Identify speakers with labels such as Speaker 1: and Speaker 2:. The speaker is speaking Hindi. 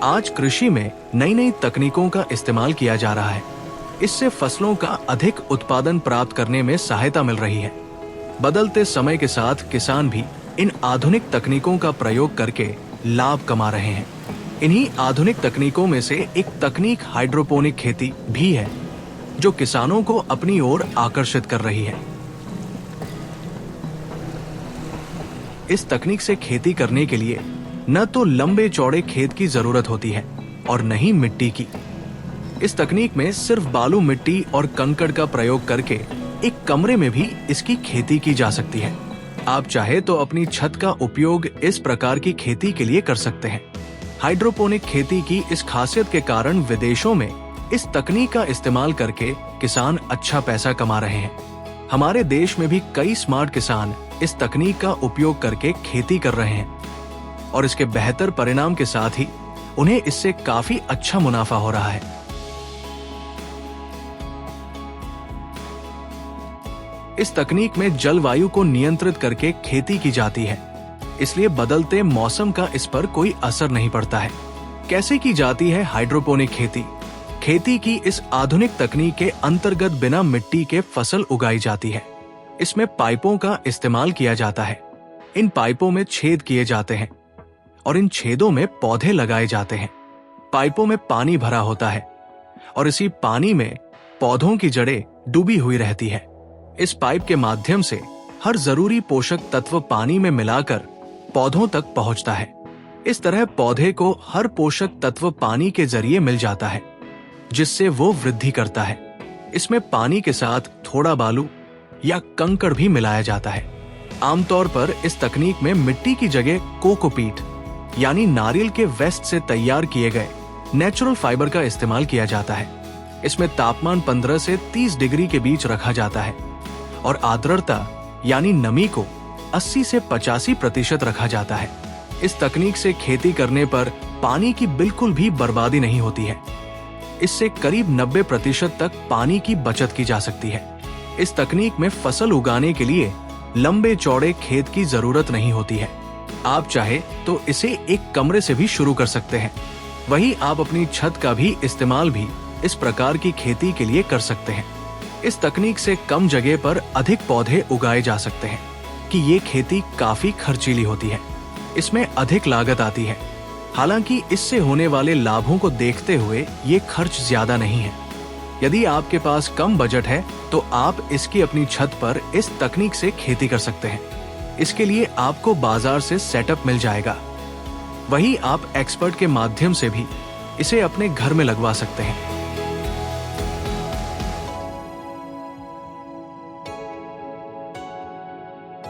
Speaker 1: आज कृषि में नई नई तकनीकों का इस्तेमाल किया जा रहा है। इससे फसलों का अधिक उत्पादन प्राप्त करने में सहायता मिल रही है। बदलते समय के साथ किसान भी इन आधुनिक तकनीकों का प्रयोग करके लाभ कमा रहे हैं। इन्हीं आधुनिक तकनीकों में से एक तकनीक हाइड्रोपोनिक खेती भी है, जो किसानों को अपनी ओर आकर्षित कर रही है। इस तकनीक से खेती करने के लिए न तो लंबे चौड़े खेत की जरूरत होती है और न ही मिट्टी की। इस तकनीक में सिर्फ बालू मिट्टी और कंकड़ का प्रयोग करके एक कमरे में भी इसकी खेती की जा सकती है। आप चाहे तो अपनी छत का उपयोग इस प्रकार की खेती के लिए कर सकते हैं। हाइड्रोपोनिक खेती की इस खासियत के कारण विदेशों में इस तकनीक का इस्तेमाल करके किसान अच्छा पैसा कमा रहे हैं। हमारे देश में भी कई स्मार्ट किसान इस तकनीक का उपयोग करके खेती कर रहे हैं और इसके बेहतर परिणाम के साथ ही उन्हें इससे काफी अच्छा मुनाफा हो रहा है। इस तकनीक में जलवायु को नियंत्रित करके खेती की जाती है, इसलिए बदलते मौसम का इस पर कोई असर नहीं पड़ता है। कैसे की जाती है हाइड्रोपोनिक खेती? खेती की इस आधुनिक तकनीक के अंतर्गत बिना मिट्टी के फसल उगाई जाती है। इसमें पाइपों का इस्तेमाल किया जाता है। इन पाइपों में छेद किए जाते हैं और इन छेदों में पौधे लगाए जाते हैं। पाइपों में पानी भरा होता है और इसी पानी में पौधों की जड़ें डूबी हुई रहती है। इस पाइप के माध्यम से हर जरूरी पोषक तत्व पानी में मिलाकर पौधों तक पहुंचता है। इस तरह पौधे को हर पोषक तत्व पानी के जरिए मिल जाता है, जिससे वो वृद्धि करता है। इसमें पानी के साथ थोड़ा बालू या कंकड़ भी मिलाया जाता है। आमतौर पर इस तकनीक में मिट्टी की जगह कोकोपीट यानी नारियल के वेस्ट से तैयार किए गए नेचुरल फाइबर का इस्तेमाल किया जाता है। इसमें तापमान 15 से 30 डिग्री के बीच रखा जाता है और आर्द्रता यानी नमी को 80 से 85% रखा जाता है। इस तकनीक से खेती करने पर पानी की बिल्कुल भी बर्बादी नहीं होती है। इससे करीब 90% तक पानी की बचत की जा सकती है। इस तकनीक में फसल उगाने के लिए लंबे चौड़े खेत की जरूरत नहीं होती है। आप चाहे तो इसे एक कमरे से भी शुरू कर सकते हैं। वहीं आप अपनी छत का भी इस्तेमाल भी इस प्रकार की खेती के लिए कर सकते हैं। इस तकनीक से कम जगह पर अधिक पौधे उगाए जा सकते हैं कि ये खेती काफी खर्चीली होती है। इसमें अधिक लागत आती है। हालांकि इससे होने वाले लाभों को देखते हुए ये खर्च ज्यादा नहीं है। यदि आपके पास कम बजट है तो आप इसकी अपनी छत पर इस तकनीक से खेती कर सकते हैं। इसके लिए आपको बाजार से सेटअप मिल जाएगा। वहीं आप एक्सपर्ट के माध्यम से भी इसे अपने घर में लगवा सकते हैं।